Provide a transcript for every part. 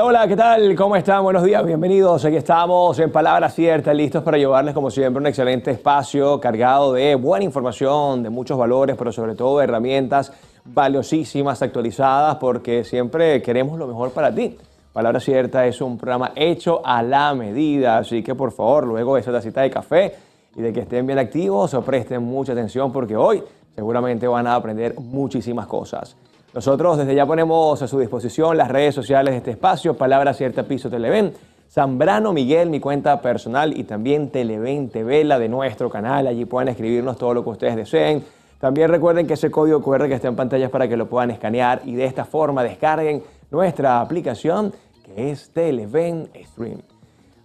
Hola, ¿qué tal? ¿Cómo están? Buenos días, bienvenidos. Aquí estamos en Palabra Cierta, listos para llevarles, como siempre, un excelente espacio cargado de buena información, de muchos valores, pero sobre todo de herramientas valiosísimas, actualizadas, porque siempre queremos lo mejor para ti. Palabra Cierta es un programa hecho a la medida, así que por favor, luego de esa tacita de café y de que estén bien activos, presten mucha atención porque hoy seguramente van a aprender muchísimas cosas. Nosotros desde ya ponemos a su disposición las redes sociales de este espacio, Palabra Cierta Piso Televen, Zambrano Miguel, mi cuenta personal, y también Televen TV, la de nuestro canal. Allí pueden escribirnos todo lo que ustedes deseen. También recuerden que ese código QR que está en pantalla es para que lo puedan escanear y de esta forma descarguen nuestra aplicación que es Televen Stream.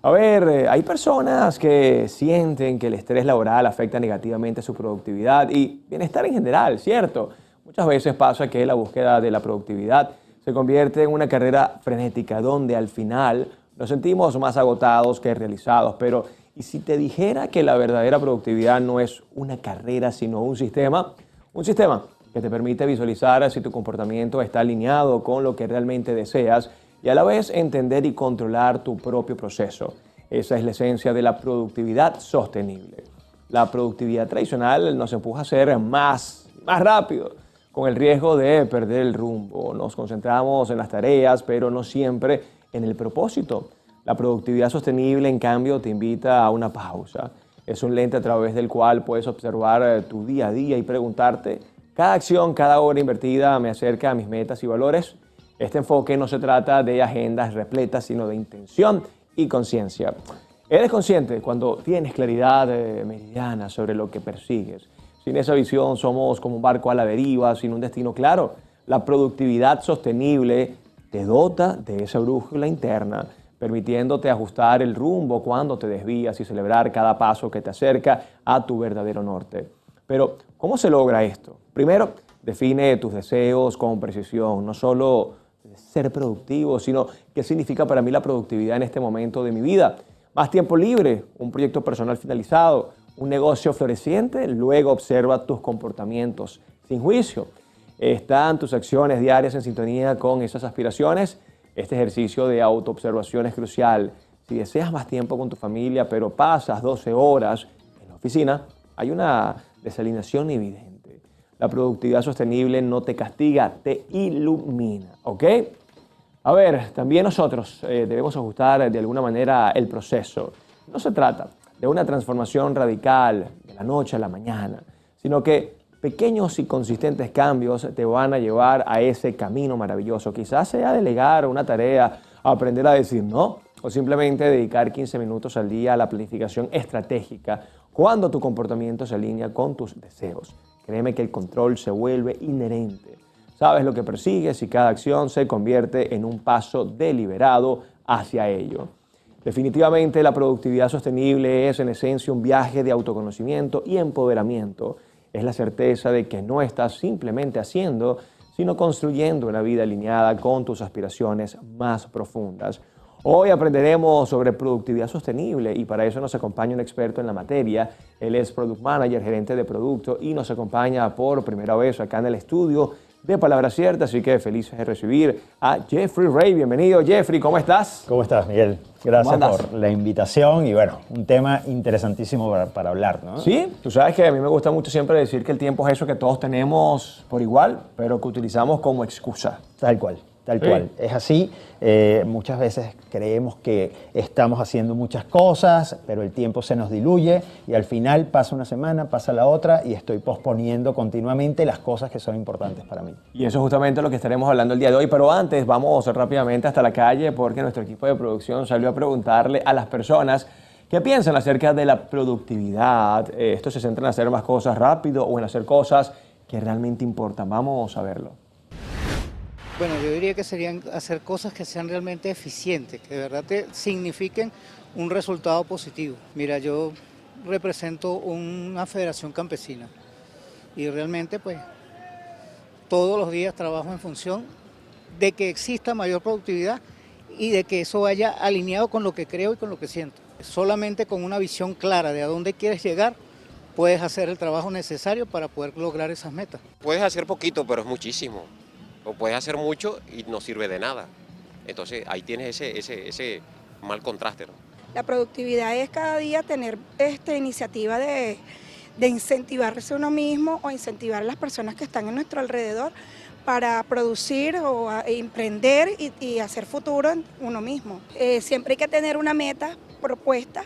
A ver, hay personas que sienten que el estrés laboral afecta negativamente su productividad y bienestar en general, ¿cierto? Muchas veces pasa que la búsqueda de la productividad se convierte en una carrera frenética donde al final nos sentimos más agotados que realizados. Pero, ¿y si te dijera que la verdadera productividad no es una carrera, sino un sistema? Un sistema que te permite visualizar si tu comportamiento está alineado con lo que realmente deseas y a la vez entender y controlar tu propio proceso. Esa es la esencia de la productividad sostenible. La productividad tradicional nos empuja a ser más rápido, con el riesgo de perder el rumbo. Nos concentramos en las tareas, pero no siempre en el propósito. La productividad sostenible, en cambio, te invita a una pausa. Es un lente a través del cual puedes observar tu día a día y preguntarte, ¿cada acción, cada hora invertida me acerca a mis metas y valores? Este enfoque no se trata de agendas repletas, sino de intención y conciencia. Eres consciente cuando tienes claridad meridiana sobre lo que persigues. Sin esa visión somos como un barco a la deriva, sin un destino claro. La productividad sostenible te dota de esa brújula interna, permitiéndote ajustar el rumbo cuando te desvías y celebrar cada paso que te acerca a tu verdadero norte. Pero, ¿cómo se logra esto? Primero, define tus deseos con precisión, no solo ser productivo, sino qué significa para mí la productividad en este momento de mi vida. Más tiempo libre, un proyecto personal finalizado, un negocio floreciente. Luego observa tus comportamientos sin juicio. ¿Están tus acciones diarias en sintonía con esas aspiraciones? Este ejercicio de autoobservación es crucial. Si deseas más tiempo con tu familia, pero pasas 12 horas en la oficina, hay una desalineación evidente. La productividad sostenible no te castiga, te ilumina, ¿ok? A ver, también nosotros debemos ajustar de alguna manera el proceso. No se trata de una transformación radical de la noche a la mañana, sino que pequeños y consistentes cambios te van a llevar a ese camino maravilloso. Quizás sea delegar una tarea, aprender a decir no, o simplemente dedicar 15 minutos al día a la planificación estratégica cuando tu comportamiento se alinea con tus deseos. Créeme que el control se vuelve inherente. Sabes lo que persigues y cada acción se convierte en un paso deliberado hacia ello. Definitivamente la productividad sostenible es en esencia un viaje de autoconocimiento y empoderamiento. Es la certeza de que no estás simplemente haciendo, sino construyendo una vida alineada con tus aspiraciones más profundas. Hoy aprenderemos sobre productividad sostenible y para eso nos acompaña un experto en la materia. Él es Product Manager, gerente de producto y nos acompaña por primera vez acá en el estudio de Palabra Cierta, así que felices de recibir a Jeffrey Ray. Bienvenido, Jeffrey, ¿cómo estás? ¿Cómo estás, Miguel? Gracias por la invitación y bueno, un tema interesantísimo para hablar, ¿no? Sí, tú sabes que a mí me gusta mucho siempre decir que el tiempo es eso que todos tenemos por igual, pero que utilizamos como excusa. Tal cual. Tal cual, es así. Muchas veces creemos que estamos haciendo muchas cosas, pero el tiempo se nos diluye y al final pasa una semana, pasa la otra y estoy posponiendo continuamente las cosas que son importantes para mí. Y eso es justamente lo que estaremos hablando el día de hoy, pero antes vamos rápidamente hasta la calle porque nuestro equipo de producción salió a preguntarle a las personas qué piensan acerca de la productividad. ¿Esto se centra en hacer más cosas rápido o en hacer cosas que realmente importan? Vamos a verlo. Bueno, yo diría que serían hacer cosas que sean realmente eficientes, que de verdad te signifiquen un resultado positivo. Mira, yo represento una federación campesina y realmente pues todos los días trabajo en función de que exista mayor productividad y de que eso vaya alineado con lo que creo y con lo que siento. Solamente con una visión clara de a dónde quieres llegar, puedes hacer el trabajo necesario para poder lograr esas metas. Puedes hacer poquito, pero es muchísimo. O puedes hacer mucho y no sirve de nada. Entonces ahí tienes ese mal contraste, ¿no? La productividad es cada día tener iniciativa de incentivarse uno mismo o incentivar a las personas que están en nuestro alrededor para producir o emprender y hacer futuro en uno mismo. Siempre hay que tener una meta propuesta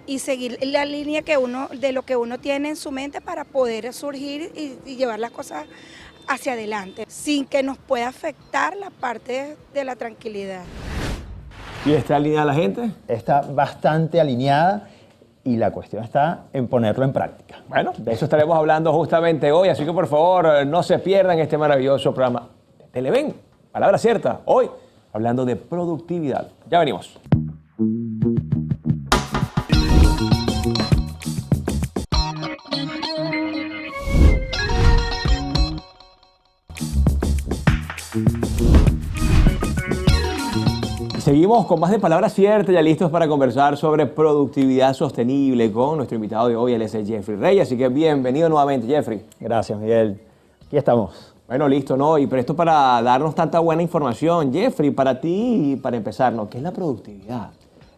y seguir la línea de lo que uno tiene en su mente para poder surgir y llevar las cosas hacia adelante, sin que nos pueda afectar la parte de la tranquilidad. ¿Y está alineada la gente? Está bastante alineada y la cuestión está en ponerlo en práctica. Bueno, de eso estaremos hablando justamente hoy, así que por favor no se pierdan este maravilloso programa de Televen, Palabra Cierta, hoy hablando de productividad. Ya venimos. Seguimos con más de Palabras Ciertas, ya listos para conversar sobre productividad sostenible con nuestro invitado de hoy, él es Jeffrey Reyes, así que bienvenido nuevamente, Jeffrey. Gracias, Miguel. Aquí estamos. Bueno, listo, ¿no? Y presto para darnos tanta buena información. Jeffrey, para ti y para empezar, ¿no? ¿Qué es la productividad?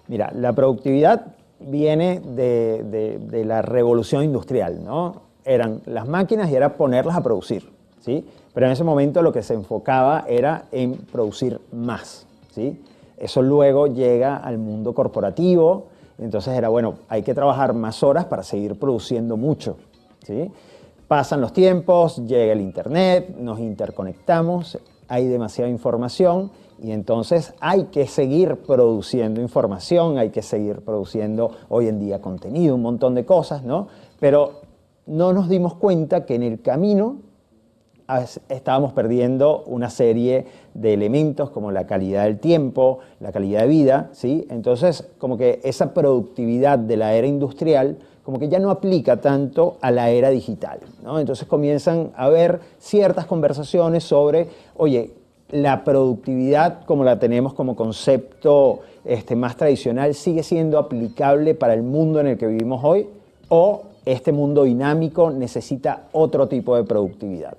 Mira, la productividad viene de la revolución industrial, ¿no? Eran las máquinas y era ponerlas a producir, ¿sí? Pero en ese momento lo que se enfocaba era en producir más, ¿sí? Eso luego llega al mundo corporativo, entonces era, bueno, hay que trabajar más horas para seguir produciendo mucho, ¿sí? Pasan los tiempos, llega el internet, nos interconectamos, hay demasiada información y entonces hay que seguir produciendo información, hay que seguir produciendo hoy en día contenido, un montón de cosas, ¿no? Pero no nos dimos cuenta que en el camino estábamos perdiendo una serie de elementos como la calidad del tiempo, la calidad de vida, ¿sí? Entonces, como que esa productividad de la era industrial como que ya no aplica tanto a la era digital, ¿no? Entonces comienzan a haber ciertas conversaciones sobre, oye, la productividad como la tenemos como concepto más tradicional sigue siendo aplicable para el mundo en el que vivimos hoy o este mundo dinámico necesita otro tipo de productividad.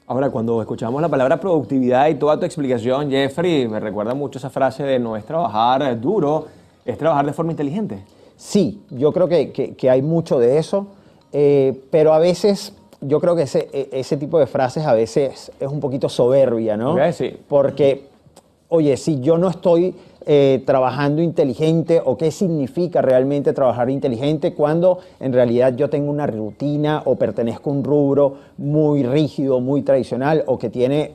Ahora, cuando escuchamos la palabra productividad y toda tu explicación, Jeffrey, me recuerda mucho esa frase de no es trabajar duro, es trabajar de forma inteligente. Sí, yo creo que hay mucho de eso, pero a veces yo creo que ese tipo de frases a veces es un poquito soberbia, ¿no? Okay, sí. Porque, oye, si yo no estoy trabajando inteligente o qué significa realmente trabajar inteligente cuando en realidad yo tengo una rutina o pertenezco a un rubro muy rígido, muy tradicional o que tiene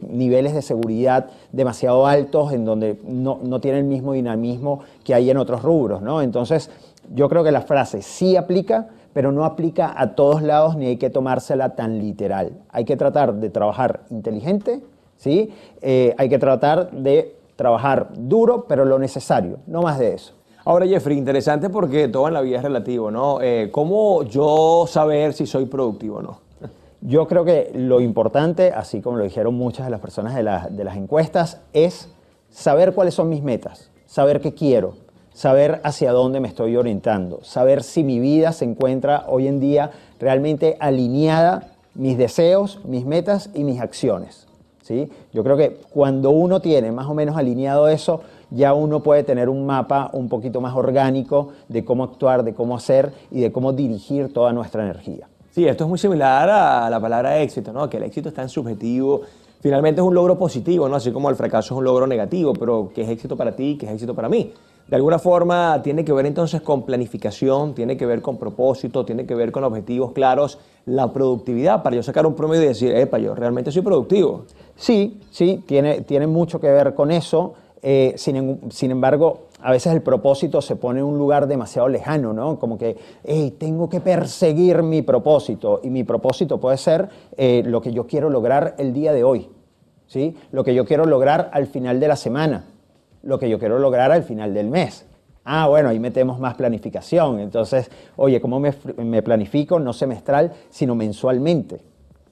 niveles de seguridad demasiado altos en donde no tiene el mismo dinamismo que hay en otros rubros, ¿no? Entonces yo creo que la frase sí aplica, pero no aplica a todos lados ni hay que tomársela tan literal. Hay que tratar de trabajar inteligente, ¿sí? Hay que tratar de trabajar duro, pero lo necesario, no más de eso. Ahora, Jeffrey, interesante porque todo en la vida es relativo, ¿no? ¿Cómo yo saber si soy productivo o no? Yo creo que lo importante, así como lo dijeron muchas de las personas de las encuestas, es saber cuáles son mis metas, saber qué quiero, saber hacia dónde me estoy orientando, saber si mi vida se encuentra hoy en día realmente alineada, mis deseos, mis metas y mis acciones. ¿Sí? Yo creo que cuando uno tiene más o menos alineado eso, ya uno puede tener un mapa un poquito más orgánico de cómo actuar, de cómo hacer y de cómo dirigir toda nuestra energía. Sí, esto es muy similar a la palabra éxito, ¿no? Que el éxito está en subjetivo. Finalmente es un logro positivo, ¿no? Así como el fracaso es un logro negativo, pero ¿qué es éxito para ti? ¿Qué es éxito para mí? De alguna forma tiene que ver entonces con planificación, tiene que ver con propósito, tiene que ver con objetivos claros, la productividad, para yo sacar un promedio y decir, yo realmente soy productivo. Sí, tiene mucho que ver con eso. Sin embargo, a veces el propósito se pone en un lugar demasiado lejano, ¿no? Como que, tengo que perseguir mi propósito. Y mi propósito puede ser lo que yo quiero lograr el día de hoy, ¿sí? Lo que yo quiero lograr al final de la semana, lo que yo quiero lograr al final del mes. Bueno, ahí metemos más planificación. Entonces, oye, ¿cómo me planifico? No semestral, sino mensualmente,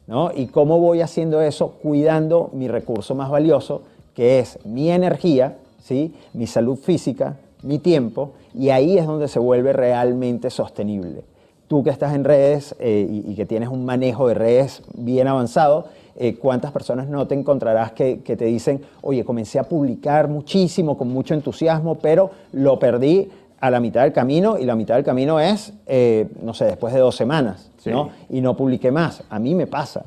¿no? ¿Y cómo voy haciendo eso? Cuidando mi recurso más valioso, que es mi energía, ¿sí? Mi salud física, mi tiempo, y ahí es donde se vuelve realmente sostenible. tú que estás en redes y que tienes un manejo de redes bien avanzado, ¿cuántas personas no te encontrarás que te dicen, oye, comencé a publicar muchísimo, con mucho entusiasmo, pero lo perdí a la mitad del camino, y la mitad del camino es, no sé, después de 2 semanas, Sí. ¿no? Y no publiqué más. A mí me pasa.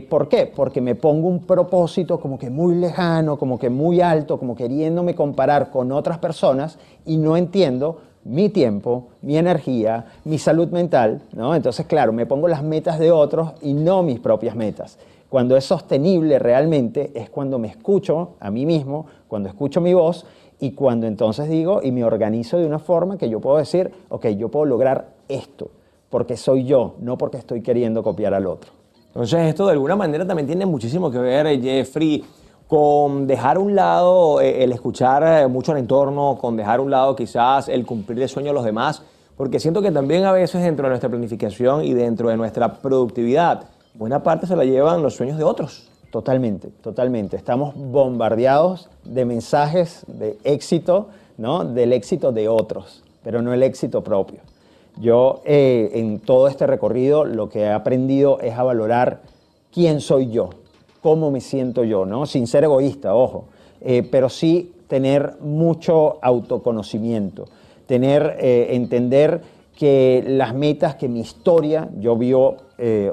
¿Por qué? Porque me pongo un propósito como que muy lejano, como que muy alto, como queriéndome comparar con otras personas, y no entiendo mi tiempo, mi energía, mi salud mental, ¿no? Entonces, claro, me pongo las metas de otros y no mis propias metas. Cuando es sostenible realmente es cuando me escucho a mí mismo, cuando escucho mi voz, y cuando entonces digo y me organizo de una forma que yo puedo decir, ok, yo puedo lograr esto, porque soy yo, no porque estoy queriendo copiar al otro. Entonces esto de alguna manera también tiene muchísimo que ver, Jeffrey, con dejar a un lado el escuchar mucho al entorno, con dejar a un lado quizás el cumplir el sueño de los demás, porque siento que también a veces dentro de nuestra planificación y dentro de nuestra productividad, buena parte se la llevan los sueños de otros. Totalmente, totalmente. Estamos bombardeados de mensajes de éxito, ¿no? Del éxito de otros, pero no el éxito propio. Yo en todo este recorrido lo que he aprendido es a valorar quién soy yo, cómo me siento yo, ¿no? Sin ser egoísta, ojo, pero sí tener mucho autoconocimiento, entender que las metas, que mi historia, yo vivo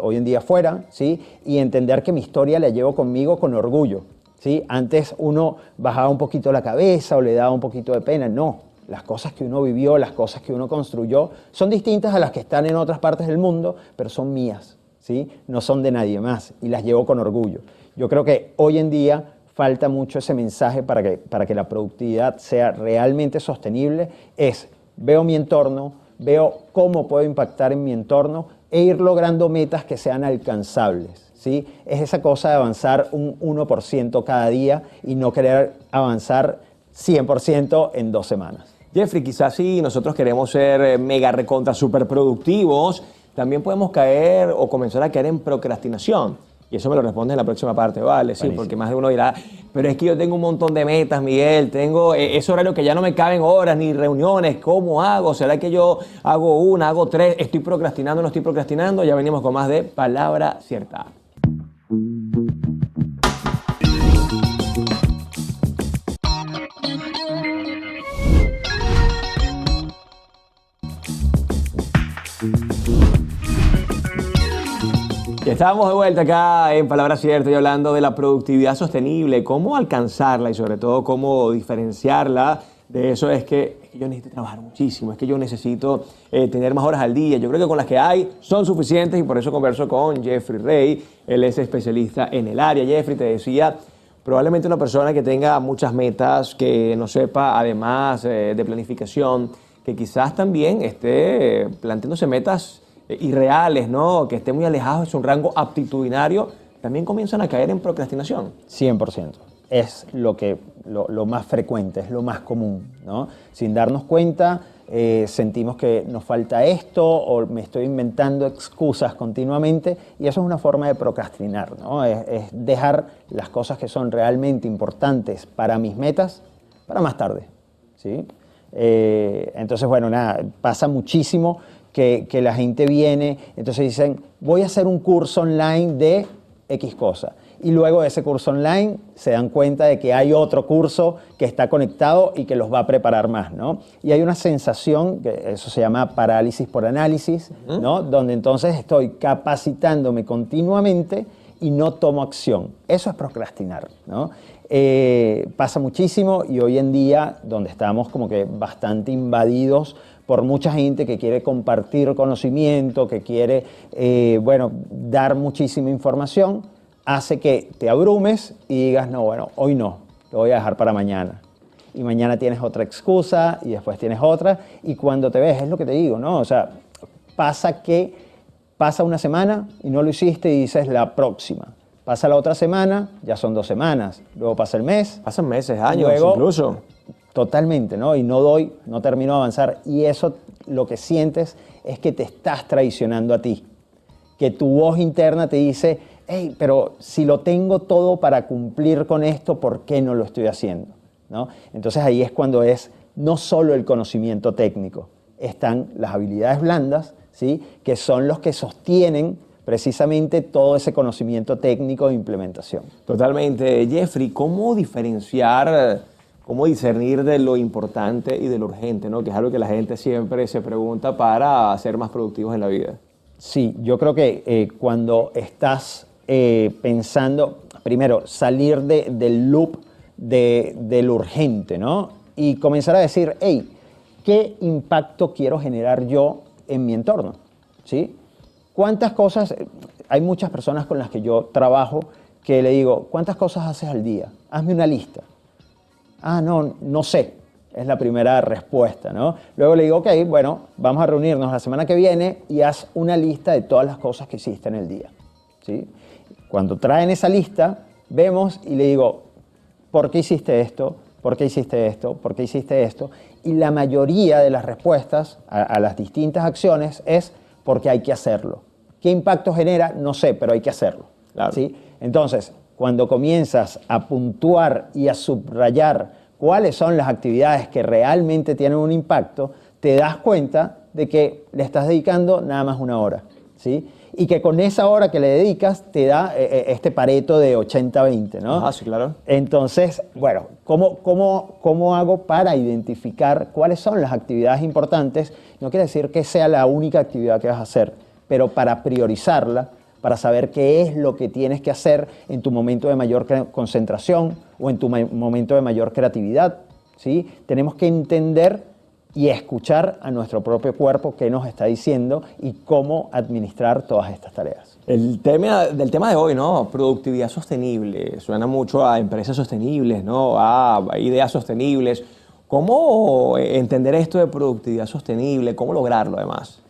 hoy en día fuera, ¿sí? Y entender que mi historia la llevo conmigo con orgullo, ¿sí? Antes uno bajaba un poquito la cabeza o le daba un poquito de pena, no. Las cosas que uno vivió, las cosas que uno construyó, son distintas a las que están en otras partes del mundo, pero son mías, ¿sí? No son de nadie más, y las llevo con orgullo. Yo creo que hoy en día falta mucho ese mensaje para que la productividad sea realmente sostenible. Veo mi entorno, veo cómo puedo impactar en mi entorno e ir logrando metas que sean alcanzables, ¿sí? Es esa cosa de avanzar un 1% cada día y no querer avanzar 100% en 2 semanas. Jeffrey, quizás si nosotros queremos ser mega recontra super productivos, también podemos caer o comenzar a caer en procrastinación. Y eso me lo respondes en la próxima parte, ¿vale? Sí, Buenísimo. porque más de uno dirá, pero es que yo tengo un montón de metas, Miguel, tengo ese horario que ya no me caben horas ni reuniones, ¿cómo hago? ¿Será que yo hago 1, hago 3, estoy procrastinando, no estoy procrastinando? Ya venimos con más de Palabra Cierta. Ya estamos de vuelta acá en Palabra Cierta y hablando de la productividad sostenible, cómo alcanzarla y sobre todo cómo diferenciarla de eso. Es que yo necesito trabajar muchísimo, es que yo necesito tener más horas al día. Yo creo que con las que hay son suficientes y por eso converso con Jeffrey Rey. Él es especialista en el área. Jeffrey, te decía, probablemente una persona que tenga muchas metas, que no sepa además de planificación, que quizás también esté planteándose metas irreales, ¿no? Que esté muy alejado de su rango aptitudinario, también comienzan a caer en procrastinación. 100%. Es lo más frecuente, es lo más común, ¿no? Sin darnos cuenta, sentimos que nos falta esto o me estoy inventando excusas continuamente, y eso es una forma de procrastinar, ¿no? Es dejar las cosas que son realmente importantes para mis metas para más tarde, ¿sí? Entonces, bueno, nada, pasa muchísimo que la gente viene, entonces dicen, voy a hacer un curso online de X cosa. Y luego de ese curso online se dan cuenta de que hay otro curso que está conectado y que los va a preparar más, ¿no? Y hay una sensación, que eso se llama parálisis por análisis, ¿no? Donde entonces estoy capacitándome continuamente y no tomo acción. Eso es procrastinar, ¿no? Pasa muchísimo, y hoy en día, donde estamos como que bastante invadidos por mucha gente que quiere compartir conocimiento, que quiere, dar muchísima información, hace que te abrumes y digas, no, bueno, hoy no, lo voy a dejar para mañana. Y mañana tienes otra excusa y después tienes otra, y cuando te ves, es lo que te digo, ¿no? O sea, pasa una semana y no lo hiciste y dices la próxima. Pasa la otra semana, ya son 2 semanas. Luego pasa el mes. Pasan meses, años, luego, incluso. Totalmente, ¿no? Y no termino de avanzar. Y eso lo que sientes es que te estás traicionando a ti. Que tu voz interna te dice, hey, pero si lo tengo todo para cumplir con esto, ¿por qué no lo estoy haciendo? ¿No? Entonces ahí es cuando es no solo el conocimiento técnico, están las habilidades blandas, ¿sí? Que son los que sostienen precisamente todo ese conocimiento técnico de implementación. Totalmente. Jeffrey, ¿cómo diferenciar, cómo discernir de lo importante y de lo urgente, ¿no? Que es algo que la gente siempre se pregunta para ser más productivos en la vida? Sí, yo creo que cuando estás pensando, primero, salir del loop de lo urgente, ¿no? Y comenzar a decir, hey, ¿qué impacto quiero generar yo en mi entorno? ¿Sí? ¿Cuántas cosas? Hay muchas personas con las que yo trabajo que le digo, ¿cuántas cosas haces al día? Hazme una lista. Ah, no sé. Es la primera respuesta, ¿no? Luego le digo, ok, bueno, vamos a reunirnos la semana que viene y haz una lista de todas las cosas que hiciste en el día, ¿sí? Cuando traen esa lista, vemos y le digo, ¿por qué hiciste esto? ¿Por qué hiciste esto? ¿Por qué hiciste esto? Y la mayoría de las respuestas a las distintas acciones es porque hay que hacerlo. ¿Qué impacto genera? No sé, pero hay que hacerlo. Claro. ¿Sí? Entonces, cuando comienzas a puntuar y a subrayar cuáles son las actividades que realmente tienen un impacto, te das cuenta de que le estás dedicando nada más una hora, ¿sí? Y que con esa hora que le dedicas te da este Pareto de 80-20, ¿no? Ah, sí, claro. Entonces, bueno, ¿cómo hago para identificar cuáles son las actividades importantes? No quiere decir que sea la única actividad que vas a hacer, pero para priorizarla, para saber qué es lo que tienes que hacer en tu momento de mayor concentración o en tu momento de mayor creatividad, ¿sí? Tenemos que entender y escuchar a nuestro propio cuerpo qué nos está diciendo y cómo administrar todas estas tareas. Del tema de hoy, ¿no? Productividad sostenible. Suena mucho a empresas sostenibles, ¿no? A ideas sostenibles. ¿Cómo entender esto de productividad sostenible? ¿Cómo lograrlo, además?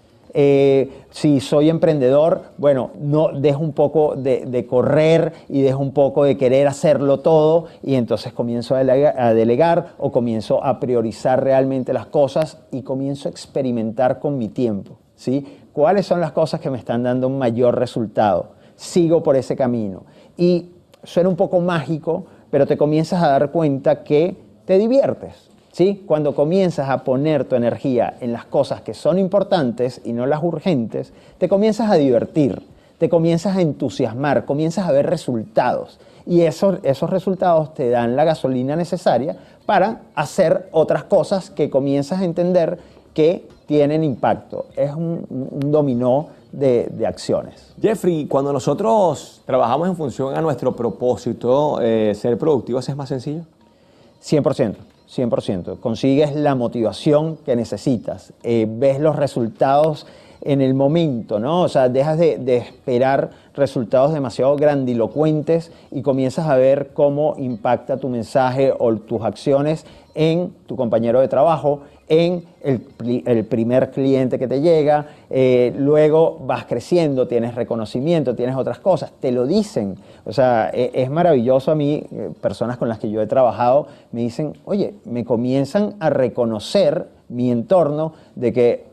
Si soy emprendedor, bueno, no dejo un poco de correr y dejo un poco de querer hacerlo todo y entonces comienzo a delegar o comienzo a priorizar realmente las cosas y comienzo a experimentar con mi tiempo, ¿sí? ¿Cuáles son las cosas que me están dando un mayor resultado? Sigo por ese camino. Y suena un poco mágico, pero te comienzas a dar cuenta que te diviertes. ¿Sí? Cuando comienzas a poner tu energía en las cosas que son importantes y no las urgentes, te comienzas a divertir, te comienzas a entusiasmar, comienzas a ver resultados. Y esos resultados te dan la gasolina necesaria para hacer otras cosas que comienzas a entender que tienen impacto. Es un dominó de acciones. Jeffrey, cuando nosotros trabajamos en función a nuestro propósito, ser productivos es más sencillo. 100%. 100%. Consigues la motivación que necesitas, ves los resultados en el momento, ¿no? O sea, dejas de esperar resultados demasiado grandilocuentes y comienzas a ver cómo impacta tu mensaje o tus acciones en tu compañero de trabajo, en el primer cliente que te llega, luego vas creciendo, tienes reconocimiento, tienes otras cosas, te lo dicen. O sea, es maravilloso a mí, personas con las que yo he trabajado me dicen, oye, me comienzan a reconocer mi entorno de que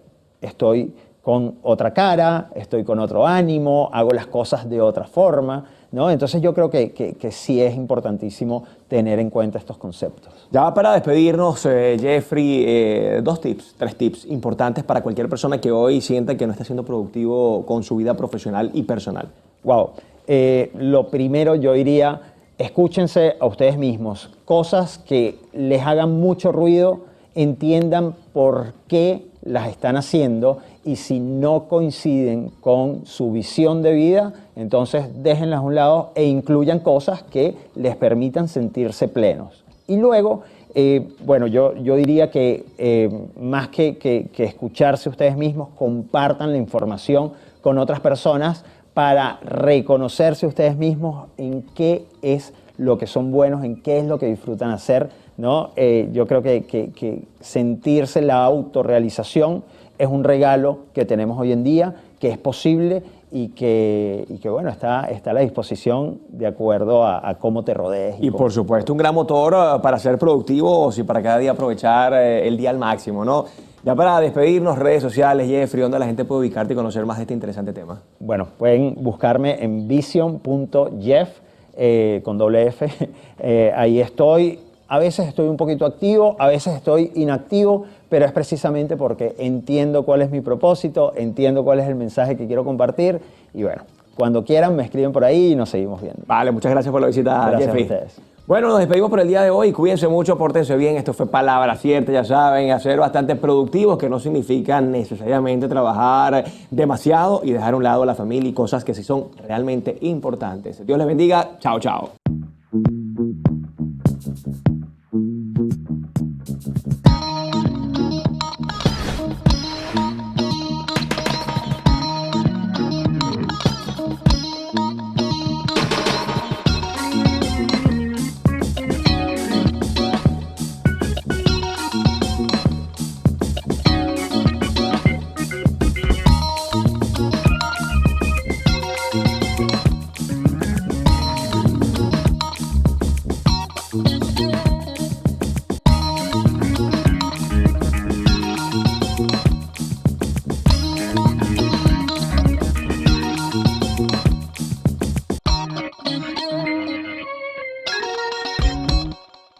estoy con otra cara, estoy con otro ánimo, hago las cosas de otra forma, ¿no? Entonces yo creo que sí es importantísimo tener en cuenta estos conceptos. Ya para despedirnos, Jeffrey, tres tips importantes para cualquier persona que hoy sienta que no está siendo productivo con su vida profesional y personal. Wow. Lo primero yo diría, escúchense a ustedes mismos. Cosas que les hagan mucho ruido, entiendan por qué las están haciendo y si no coinciden con su visión de vida, entonces déjenlas a un lado e incluyan cosas que les permitan sentirse plenos. Y luego, bueno, yo diría que más que escucharse ustedes mismos, compartan la información con otras personas para reconocerse ustedes mismos en qué es lo que son buenos, en qué es lo que disfrutan hacer, ¿no? Yo creo que sentirse la autorrealización es un regalo que tenemos hoy en día, que es posible y que bueno, está a la disposición de acuerdo a cómo te rodees. Y por supuesto, un gran motor para ser productivos y para cada día aprovechar el día al máximo, ¿no? Ya para despedirnos, redes sociales, Jeffrey, ¿dónde la gente puede ubicarte y conocer más de este interesante tema? Bueno, pueden buscarme en vision.jeff, con doble F. Ahí estoy. A veces estoy un poquito activo, a veces estoy inactivo, pero es precisamente porque entiendo cuál es mi propósito, entiendo cuál es el mensaje que quiero compartir y bueno, cuando quieran me escriben por ahí y nos seguimos viendo. Vale, muchas gracias por la visita, Gracias Jeffrey. a ustedes. Bueno, nos despedimos por el día de hoy. Cuídense mucho, pórtense bien. Esto fue Palabra Cierta, ya saben, a ser bastante productivos, que no significa necesariamente trabajar demasiado y dejar a un lado a la familia y cosas que sí son realmente importantes. Dios les bendiga. Chao, chao.